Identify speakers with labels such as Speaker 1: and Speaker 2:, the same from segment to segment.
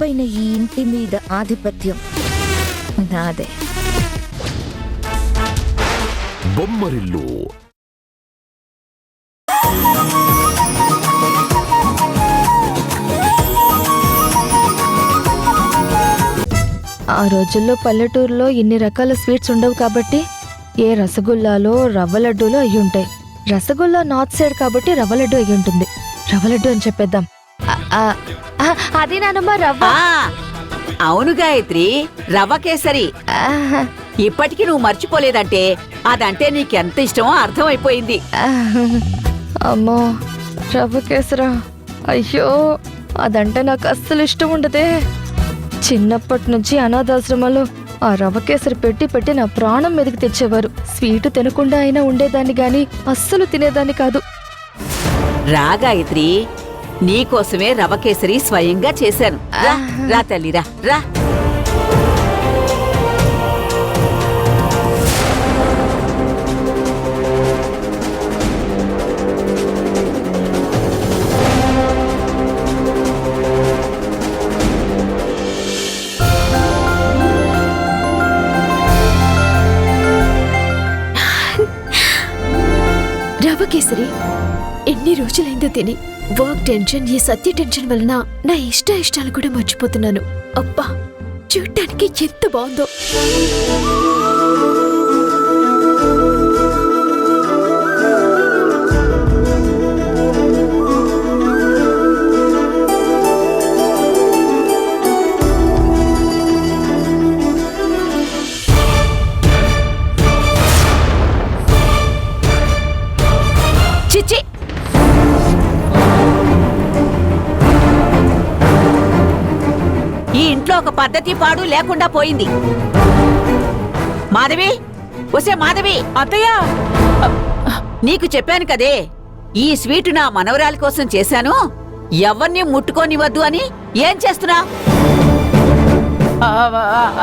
Speaker 1: ఇకపైన ఈ ఇంటి మీద ఆధిపత్యం నాదే.
Speaker 2: బొమ్మరిల్లు
Speaker 3: ఆ రోజుల్లో పల్లెటూరులో ఇన్ని రకాల స్వీట్స్ ఉండవు కాబట్టి ఏ రసగుల్లాలో రవ్వ లడ్డూలో అయ్యుంటాయి. రసగుల్లా నార్త్ సైడ్ కాబట్టి రవ్వ లడ్డు అయ్యి ఉంటుంది. రవ్వ లడ్డు అని చెప్పేద్దాం. అది నానమ్మ రవ్వ.
Speaker 4: అవును గాయత్రి, రవ్వ కేసరి. ఇప్పటికీ నువ్వు మర్చిపోలేదంటే అదంటే నీకెంత ఇష్టమో అర్థమైపోయింది.
Speaker 3: అమ్మో, రవ్వ కేసరా, అయ్యో అదంటే నాకు అస్సలు ఇష్టం ఉండదే. చిన్నప్పటి నుంచి అనాథాశ్రమంలో ఆ రవ్వ కేసరి పెట్టి పెట్టి నా ప్రాణం మీదకి తెచ్చేవారు. స్వీటు తినకుండా అయినా ఉండేదాన్ని గాని అస్సలు తినేదాన్ని కాదు.
Speaker 4: రా గాయత్రి, నీకోసమే రవ్వ కేసరి స్వయంగా చేశాను. రా తల్లి, రా రా.
Speaker 5: రవ్వ కేసరి ఎన్ని రోజులైందో తిని. వర్క్ టెన్షన్, ఈ సత్య టెన్షన్ వలన నా ఇష్టాలు కూడా మర్చిపోతున్నాను. అబ్బా, చూడ్డానికి ఎంత బాగుందో.
Speaker 4: చిచ్చి, ఈ ఇంట్లో ఒక పద్ధతి పాడు లేకుండా పోయింది. మాధవి, ఒసే మాధవి.
Speaker 6: అత్తయ్య,
Speaker 4: నీకు చెప్పాను కదే, ఈ స్వీటు నా మనవరాలి కోసం చేశాను, ఎవరిని ముట్టుకోనివద్దు అని. ఏం చేస్తున్నా?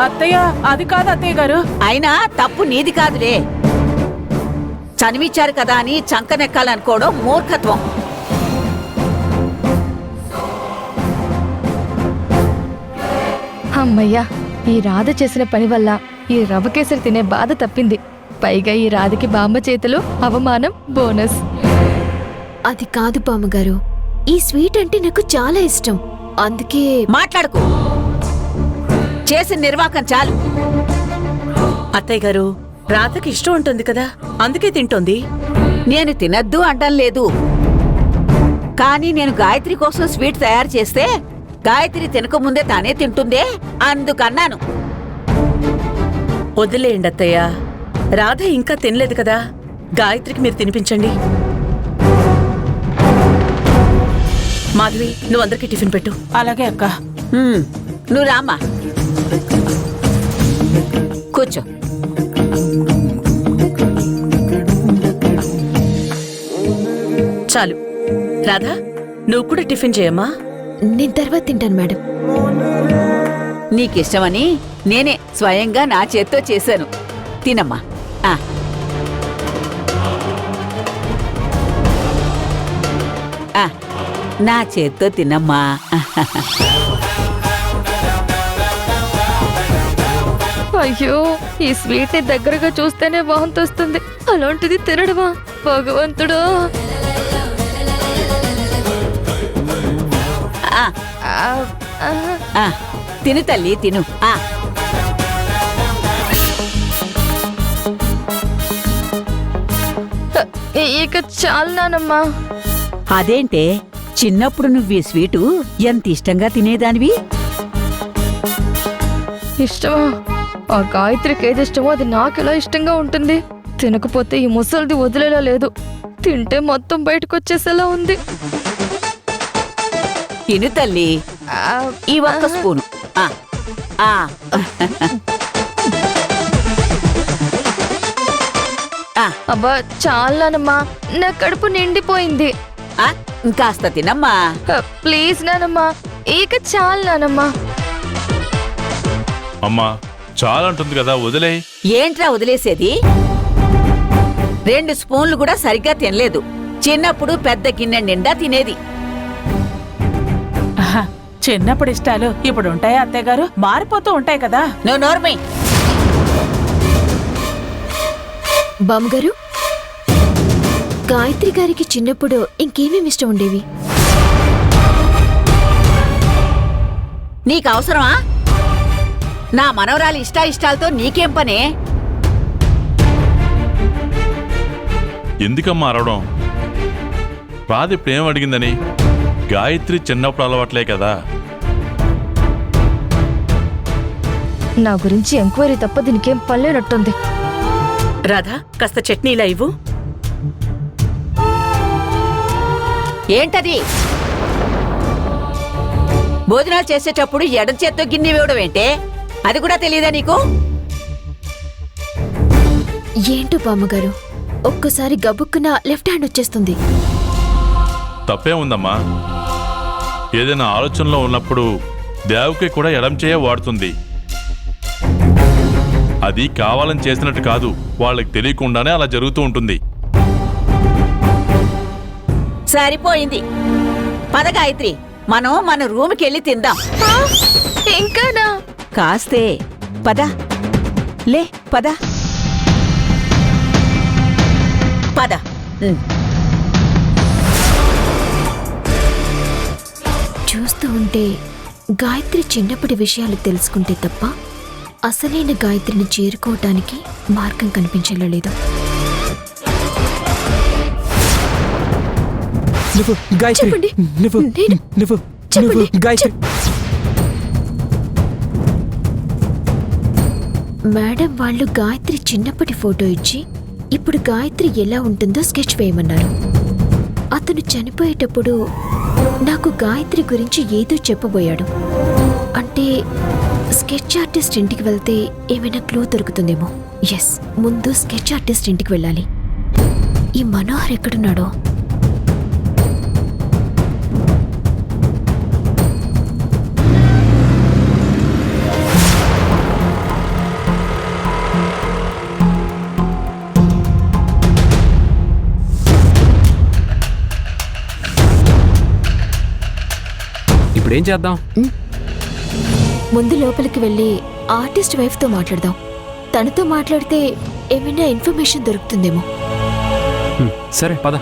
Speaker 6: అత్తయ్య, అది కాదు అత్తయ్య గారు.
Speaker 4: అయినా తప్పు నీది కాదులే. చనివిచ్చారు కదా అని చంకనెక్కాలనుకోవడం మూర్ఖత్వం.
Speaker 3: అమ్మయ్యా, ఈ రాధ చేసిన పని వల్ల ఈ రవ్వ కేసరి తినే బాధ తప్పింది. పైగా ఈ రాధకి బామ్మ చేతిలో అవమానం బోనస్.
Speaker 5: అది కాదు బామ్మగారు, ఈ స్వీట్ అంటే నాకు చాలా ఇష్టం, అందుకే.
Speaker 4: మాట్లాడుకో, చేసిన నిర్వాకం చాలు.
Speaker 6: అత్తయ్య గారు, రాధకి ఇష్టం ఉంటుంది కదా, అందుకే తింటోంది.
Speaker 4: నేను తినద్దు అంటం లేదు, కానీ నేను గాయత్రి కోసం స్వీట్ తయారు చేస్తే గాయత్రి తినకముందే తానే తింటుందే, అందుకన్నాను.
Speaker 6: వదిలేయండి అత్తయ్య, రాధ ఇంకా తినలేదు కదా, గాయత్రికి మీరు తినిపించండి. మాధవి, నువ్వు అందరికీ టిఫిన్ పెట్టు. అలాగే అక్క.
Speaker 4: నువ్వు రామ్మా, కూర్చో.
Speaker 6: చాలు. రాధా, నువ్వు కూడా టిఫిన్ చేయమ్మా.
Speaker 5: నేను తర్వాత తింటాను మేడం.
Speaker 4: నీకిష్టమని నేనే స్వయంగా నా చేత్తో చేశాను, తినమ్మా. నా చేత్తో తినమ్మా.
Speaker 3: అయ్యో, ఈ స్వీట్ ని దగ్గరగా చూస్తేనే వాంతి వస్తుంది, అలాంటిది తినడమా భగవంతుడు.
Speaker 4: తిను తల్లి, తిను.
Speaker 3: ఇక చాలు నానమ్మా.
Speaker 4: అదేంటే, చిన్నప్పుడు నువ్వు ఈ స్వీటు ఎంత ఇష్టంగా తినేదానివి.
Speaker 3: ఇష్టమా? ఆ గాయత్రికి ఏది ఇష్టమో అది నాకెలా ఇష్టంగా ఉంటుంది. తినకపోతే ఈ ముసలిది వదిలేలా లేదు, తింటే మొత్తం బయటకొచ్చేసేలా ఉంది.
Speaker 4: తిను తల్లి, ఈ ఒక్క స్పూను.
Speaker 3: అబ్బా చాలు నానమ్మా, నా కడుపు నిండిపోయింది.
Speaker 4: ఇంకాస్త తినమ్మా.
Speaker 3: ప్లీజ్ నానమ్మా, ఇక చాలు నానమ్మా.
Speaker 7: అమ్మా, చాలా ఉంటుంది కదా, వదిలే.
Speaker 4: ఏంట్రా వదిలేసేది? 2 స్పూన్లు కూడా సరిగ్గా తినలేదు. చిన్నప్పుడు పెద్ద గిన్నె నిండా తినేది.
Speaker 6: చిన్నప్పుడు ఇష్టాలు ఇప్పుడు ఉంటాయా అత్తయ్య గారు? మారిపోతూ ఉంటాయి కదా.
Speaker 4: నువ్వు నోర్మి.
Speaker 5: బామ్మగారు, గాయత్రి గారికి చిన్నప్పుడు ఇంకేమేమి ఇష్టం ఉండేవి?
Speaker 4: నీకు అవసరమా? నా మనవరాలి ఇష్టాలతో నీకేం పనే?
Speaker 7: ఎందుకమ్మా అరవడం? రాధ ఇప్పుడు ఏం అడిగిందని? గాయత్రి చిన్నప్పుడు అలవాట్లే కదా.
Speaker 3: నా గురించి ఎంక్వైరీ తప్ప దీనికేం పర్లేనట్టుంది.
Speaker 6: రాధా, కాస్త చట్నీలా ఇవ్వు.
Speaker 4: ఏంటది? భోజనాలు చేసేటప్పుడు ఎడం చేత్తో గిన్నె వేయడం ఏంటే? అది కూడా తెలియదా నీకు?
Speaker 5: ఏంటో బామ్మగారు, ఒక్కసారి గబుక్కున లెఫ్ట్ హ్యాండ్ వచ్చేస్తుంది.
Speaker 7: తప్పే ఉందమ్మా. ఏదైనా ఆలోచనలో ఉన్నప్పుడు దేవకి కూడా ఎడం చేయ వాడుతుంది. అది కావాలని చేసినట్టు కాదు, వాళ్ళకి తెలియకుండానే అలా జరుగుతూ ఉంటుంది.
Speaker 4: సరిపోయింది. పద గాయత్రి, మనం మన రూమ్కి వెళ్ళి తిందాం.
Speaker 3: ఇంకానా?
Speaker 4: కాస్తే పద. లే పద పద.
Speaker 5: చూస్తూ ఉంటే గాయత్రి చిన్నప్పటి విషయాలు తెలుసుకుంటే తప్ప అసలైన గాయత్రిని చేరుకోవటానికి మార్గం కనిపించేలా లేదు. చెప్పండి. చెప్పండి. మేడం వాళ్ళు గాయత్రి చిన్నప్పటి ఫోటో ఇచ్చి ఇప్పుడు గాయత్రి ఎలా ఉంటుందో స్కెచ్ వేయమన్నారు. అతను చనిపోయేటప్పుడు నాకు గాయత్రి గురించి ఏదో చెప్పబోయాడు. అంటే స్కెచ్ ఆర్టిస్ట్ ఇంటికి వెళ్తే ఏమైనా క్లూ దొరుకుతుందేమో. ఎస్, ముందు స్కెచ్ ఆర్టిస్ట్ ఇంటికి వెళ్ళాలి. ఈ మనోహర్ ఎక్కడున్నాడో?
Speaker 8: ఇప్పుడేం చేద్దాం?
Speaker 5: ముందు లోపలికి వెళ్ళి ఆర్టిస్ట్ వైఫ్తో మాట్లాడదాం. తనతో మాట్లాడితే ఏమైనా ఇన్ఫర్మేషన్ దొరుకుతుందేమో.
Speaker 8: సరే పద.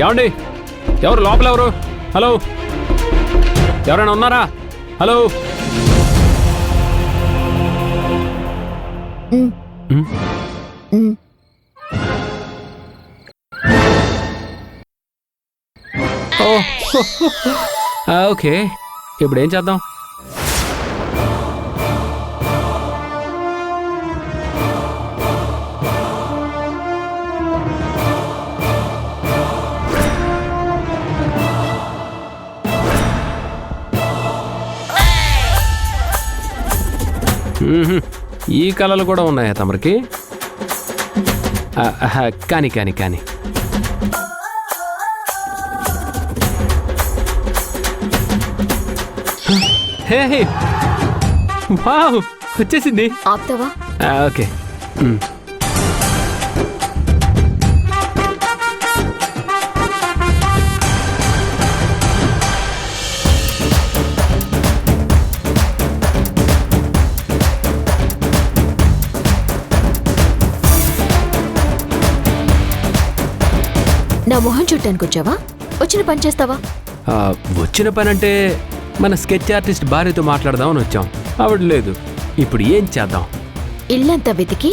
Speaker 8: ఏమండి, ఎవరు లోపల? ఎవరు? హలో, ఎవరైనా ఉన్నారా? హలో. ఓకే, ఇప్పుడేం చేద్దాం? ఈ కళలు కూడా ఉన్నాయా తమరికి? కానీ కానీ కానీ హే హే, వావ్, వచ్చేసింది.
Speaker 5: ఆప్తావా?
Speaker 8: ఓకే.
Speaker 5: నా మొహం చూడటానికి వచ్చావా? వచ్చిన పని చేస్తావా?
Speaker 8: వచ్చిన పని అంటే మన స్కెచ్ ఆర్టిస్ట్ భార్యతో మాట్లాడదామని వచ్చాం. ఆవిడ లేదు. ఇప్పుడు ఏం చేద్దాం?
Speaker 5: ఇల్లంతా వెతికి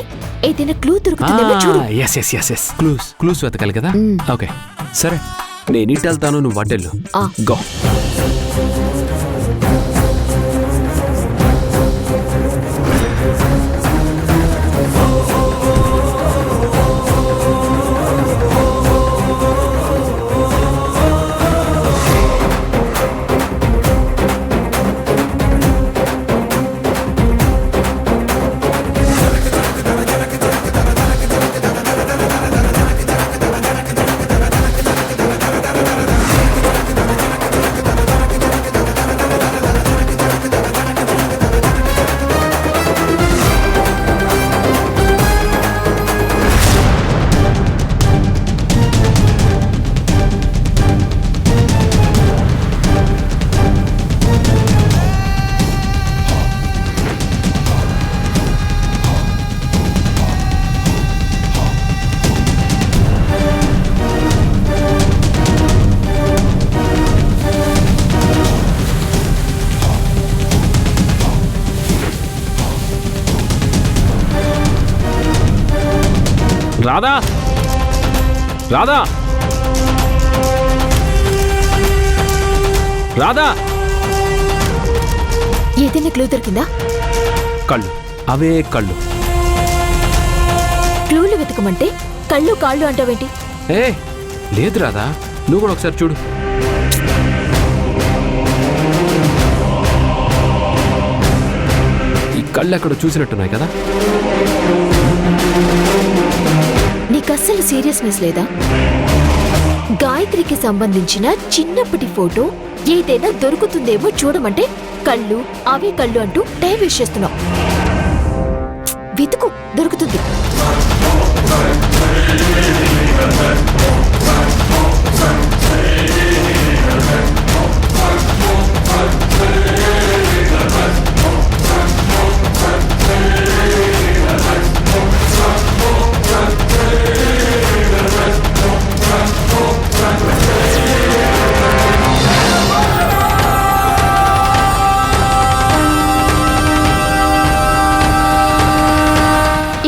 Speaker 5: ఏదైనా క్లూ దొరుకుతుందేమో చూడు.
Speaker 8: ఎస్ క్లూస్ వెతకాలి కదా. ఓకే సరే, నేను ఇటు వెళ్తాను, నువ్వు అటెళ్ళు. గో. రాధా రాధా రాధా
Speaker 5: ఏదైనా క్లూ దొరికిందా?
Speaker 8: కళ్ళు, అవే కళ్ళు.
Speaker 5: క్లూలు వెతకమంటే కళ్ళు కాళ్ళు అంటావేంటి?
Speaker 8: ఏ లేదు రాధా, నువ్వు కూడా ఒకసారి చూడు. ఈ కళ్ళు ఎక్కడ చూసినట్టున్నాయి కదా.
Speaker 5: నీకు అస్సలు సీరియస్నెస్ లేదా? గాయత్రికి సంబంధించిన చిన్నప్పటి ఫోటో ఏదైనా దొరుకుతుందేమో చూడమంటే కళ్ళు అవే కళ్ళు అంటూ టైం వేస్ట్ చేస్తున్నావు. వెతుకు, దొరుకుతుంది.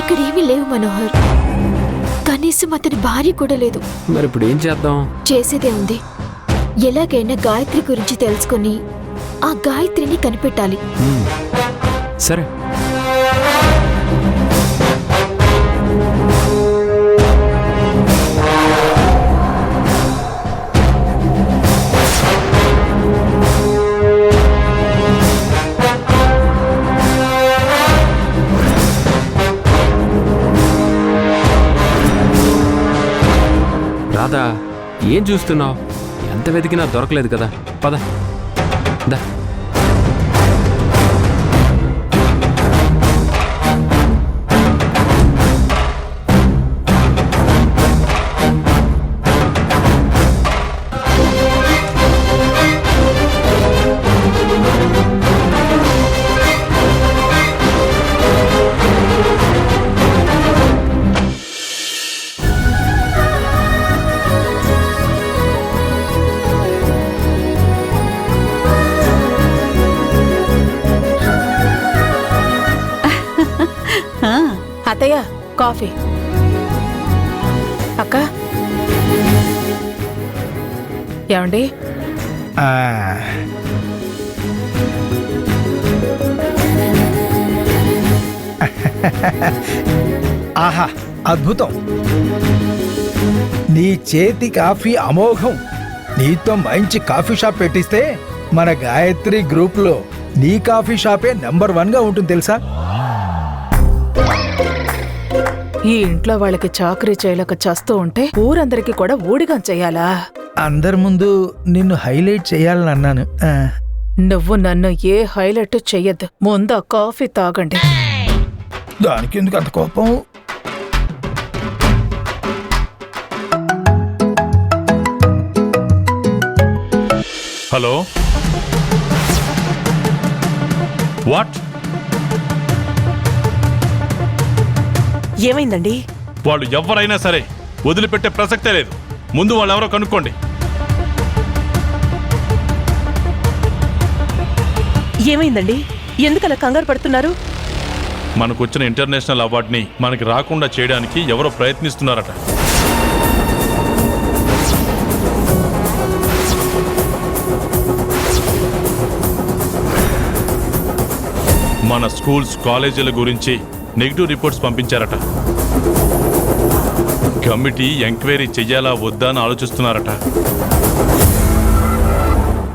Speaker 5: ఇక్కడేమీ లేవు మనోహర్. కనీసం అతని భార్య కూడా లేదు.
Speaker 8: మరి ఇప్పుడు ఏం చేద్దాం?
Speaker 5: చేసేదే ఉంది. ఎలాగైనా గాయత్రి గురించి తెలుసుకుని ఆ గాయత్రిని కనిపెట్టాలి.
Speaker 8: సరే, రాధా ఏం చూస్తున్నావు? ఎంత వెతికినా దొరకలేదు కదా. పద దా.
Speaker 6: అత్తయ్య కాఫీ. అక్క ఏమండి?
Speaker 9: ఆహా, అద్భుతం! నీ చేతి కాఫీ అమోఘం. నీతో మంచి కాఫీ షాప్ పెట్టిస్తే మన గాయత్రి గ్రూప్ లో నీ కాఫీ షాపే నంబర్ 1 గా ఉంటుంది తెలుసా?
Speaker 6: ఈ ఇంట్లో వాళ్ళకి చాకరీ చేయలేక చేస్తూ ఉంటే ఊరందరికీ కూడా ఊడిగం చెయ్యాలా?
Speaker 9: అందరి ముందు నిన్ను హైలైట్ చేయాలని అన్నాను.
Speaker 6: నువ్వు నన్ను ఏ హైలైట్ చెయ్యొద్దు. ముందు కాఫీ తాగండి.
Speaker 9: దానికి ఎందుకు అంత కోపం?
Speaker 7: Hello, what?
Speaker 6: ఏమైందండి?
Speaker 7: వాళ్ళు ఎవరైనా సరే వదిలిపెట్టే ప్రసక్తే లేదు. ముందు వాళ్ళు ఎవరో కనుక్కోండి.
Speaker 6: ఏమైందండి? ఎందుకలా కంగారు పడుతున్నారు?
Speaker 7: మనకు వచ్చిన ఇంటర్నేషనల్ అవార్డుని మనకి రాకుండా చేయడానికి ఎవరో ప్రయత్నిస్తున్నారట. మన స్కూల్స్ కాలేజీల గురించి నెగిటివ్ రిపోర్ట్స్ పంపించారట. కమిటీ ఎంక్వైరీ చెయ్యాలా వద్దా అని ఆలోచిస్తున్నారట.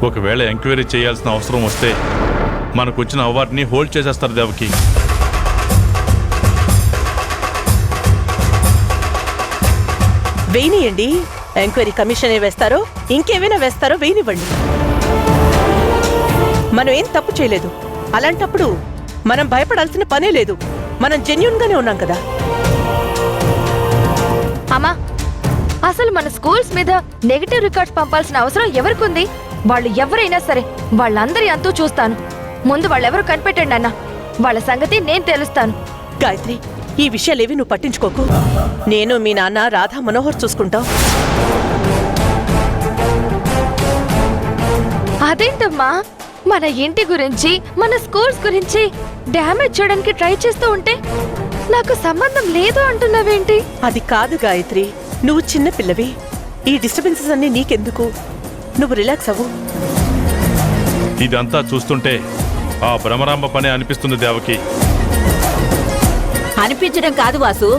Speaker 7: ఒకవేళ ఎంక్వైరీ చేయాల్సిన అవసరం వస్తే మనకు వచ్చిన అవార్డుని హోల్డ్ చేసేస్తారు దేవకి.
Speaker 6: వేయనియండి. ఎంక్వైరీ కమిషన్ వేస్తారో ఇంకేమైనా వేస్తారో వేయనివ్వండి. మనం ఏం తప్పు చేయలేదు. అలాంటప్పుడు మనం భయపడాల్సిన పనే లేదు. మనం జెన్యూన్ గానే ఉన్నాం కదా.
Speaker 3: అమ్మా, అసలు మన స్కూల్స్ మీద నెగటివ్ రికార్డ్స్ పంపాల్సిన అవసరం ఎవరికుంది? వాళ్ళు ఎవరైనా సరే వాళ్ళందరి అంతూ చూస్తాను. ముందు వాళ్ళెవరూ కనిపెట్టండి అన్న. వాళ్ళ సంగతి నేను తెలుస్తాను.
Speaker 6: గాయత్రి, ఈ విషయాలేవి నువ్వు పట్టించుకోకు. నేను మీ నాన్న రాధా మనోహర్ చూసుకుంటాం.
Speaker 3: అదేంటమ్మా, మన ఇంటి గురించి మన స్కూల్స్ గురించి డ్యామేజ్ చేయడానికి ట్రై చేస్తూ ఉంటే నాకు సంబంధం లేదు అంటున్నావేంటి?
Speaker 6: అది కాదు గాయత్రి, నువ్వు చిన్న పిల్లవి. ఈ డిస్టర్బెన్సెస్ అన్ని నీకెందుకు? నువ్వు రిలాక్స్ అవ్వు.
Speaker 7: ఇదంతా చూస్తుంటే ఆ భ్రమరాంబ పనే అనిపిస్తుంది దేవకి.
Speaker 4: అనిపించడం కాదు వాసు,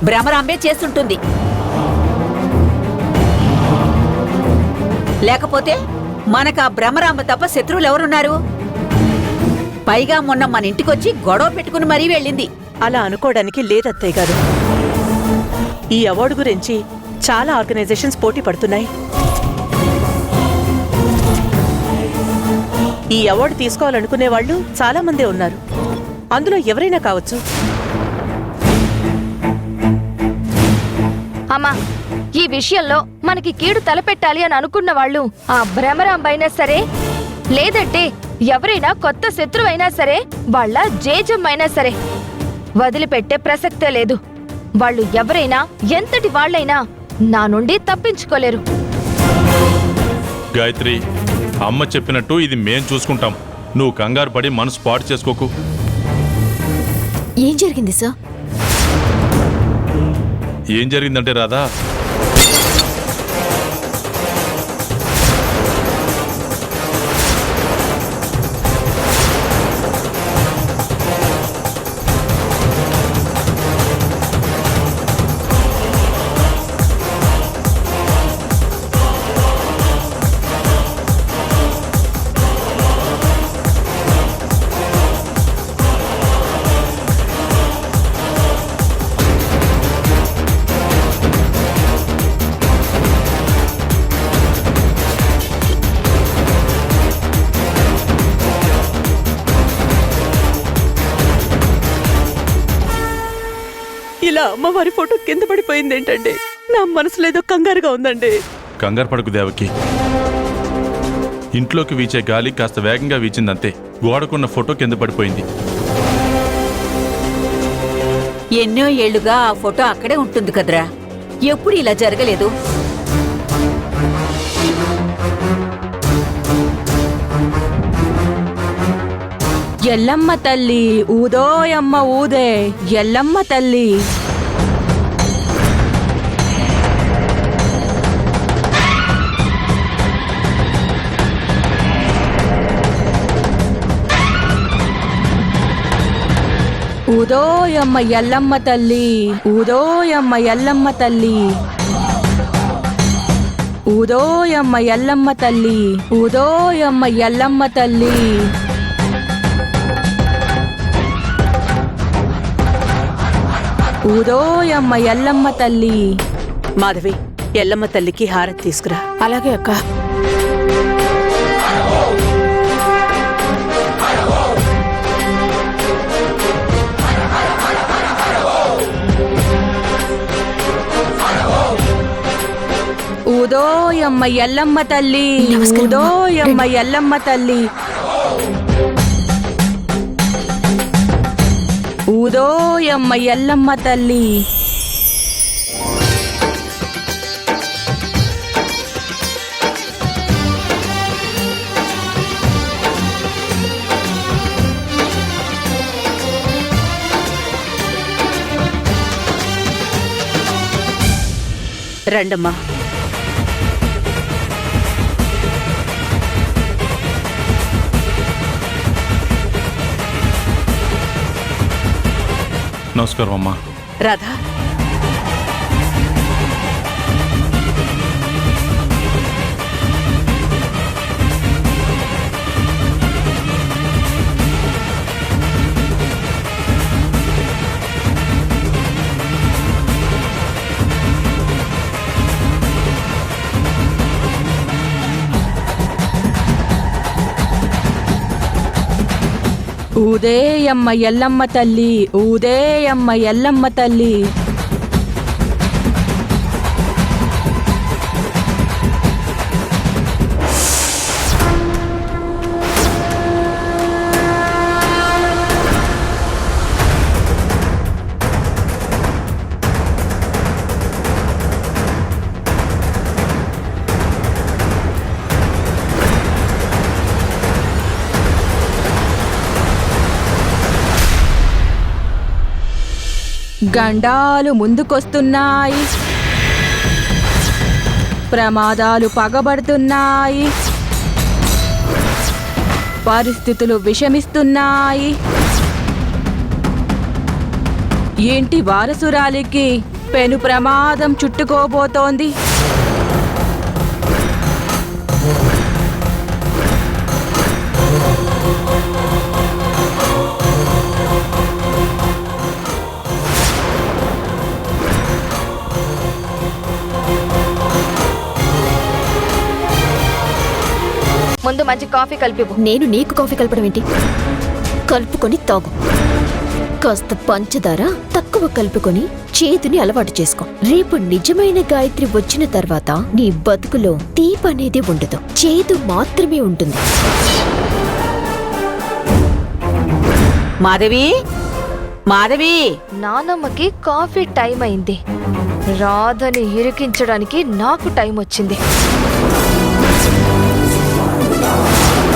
Speaker 4: భ్రమరాంబే చేస్తుంటుంది. లేకపోతే మనకు ఆ భ్రమరాంబ తప్ప శత్రువులు ఎవరున్నారు? పైగా మొన్న మన ఇంటికొచ్చి గొడవ పెట్టుకుని మరీ వెళ్ళింది.
Speaker 6: అలా అనుకోవడానికి లేదత్తయ్య గారు. ఈ అవార్డు గురించి చాలా ఆర్గనైజేషన్స్ పోటీ పడుతున్నాయి. ఈ అవార్డు తీసుకోవాలనుకునే వాళ్ళు చాలా మందే ఉన్నారు. అందులో ఎవరైనా కావచ్చు.
Speaker 3: అమ్మా, ఈ విషయంలో మనకి కీడు తలపెట్టాలి అని అనుకున్న వాళ్ళు ఆ భ్రమరాంబైనా సరే, లేదంటే ఎవరైనా కొత్త శత్రువైనా సరే, వాళ్ళ జేజమ్మైనా సరే వదిలిపెట్టే ప్రసక్తే లేదు. వాళ్ళు ఎవరైనా, ఎంతటి వాళ్ళైనా నా నుండి తప్పించుకోలేరు.
Speaker 7: గాయత్రి, అమ్మ చెప్పినట్టు ఇది మేం చూసుకుంటాం. నువ్వు కంగారు పడి మనసు పాడు చేసుకోకు.
Speaker 5: ఏం జరిగింది సార్?
Speaker 7: ఏం జరిగిందంటే రాధా,
Speaker 6: ఇలా అమ్మవారి ఫోటో కింద పడిపోయింది ఏంటండి? నా మనసులో ఏదో కంగారుగా ఉందండి.
Speaker 7: కంగారు పడకు దేవకి. ఇంట్లోకి వీచే గాలి కాస్త వేగంగా వీచిందంతే. గోడకున్న ఫోటో కింద పడిపోయింది.
Speaker 4: ఎన్నో ఏళ్లుగా ఆ ఫోటో అక్కడే ఉంటుంది కదరా. ఎప్పుడు ఇలా జరగలేదు.
Speaker 10: ఎల్లమ్మ తల్లి ఊదోయమ్మ ఊదే, ఎల్లమ్మ తల్లి. ఊదోయమ్మ ఎల్లమ్మ తల్లి, ఊదోయమ్మ ఎల్లమ్మ తల్లి, ఊదోయమ్మ ఎల్లమ్మ తల్లి, ఊదోయమ్మ ఎల్లమ్మ తల్లి. ఊదోయమ్మ ఎల్లమ్మ తల్లి.
Speaker 6: మాధవి, ఎల్లమ్మ తల్లికి హారతి తీసుకురా.
Speaker 10: అలాగే అక్క. ఊదోయమ్మ ఎల్లమ్మ తల్లి, ఊదోయమ్మ ఎల్లమ్మ తల్లి, ఊదోయమ్మ ఎల్లమ్మ తల్లి.
Speaker 6: రండమ్మా.
Speaker 7: నమస్కారం అమ్మా.
Speaker 6: రాధా,
Speaker 10: ఊదేయమ్మ ఎల్లమ్మ తల్లి, ఊదేయమ్మ ఎల్లమ్మ తల్లి. గండాలు ముందుకొస్తున్నాయి, ప్రమాదాలు పగబడుతున్నాయి, పరిస్థితులు విషమిస్తున్నాయి. ఇంటి వారసురాలికి పెను ప్రమాదం చుట్టుకోబోతోంది.
Speaker 3: ముందు మంచి కాఫీ కలిపి
Speaker 5: నేను నీకు కాఫీ కలపడం ఏంటి? కలుపుకొని తాగు. కాస్త పంచదార తక్కువ కలుపుకొని చేదుని అలవాటు చేసుకో. రేపు నిజమైన గాయత్రి వచ్చిన తర్వాత నీ బతుకులో తీపనేది ఉండదు, చేదు మాత్రమే ఉంటుంది.
Speaker 4: మాధవి, మాధవి,
Speaker 3: నానమ్మకి కాఫీ టైం అయింది. రాధని ఇరికించడానికి నాకు టైం వచ్చింది.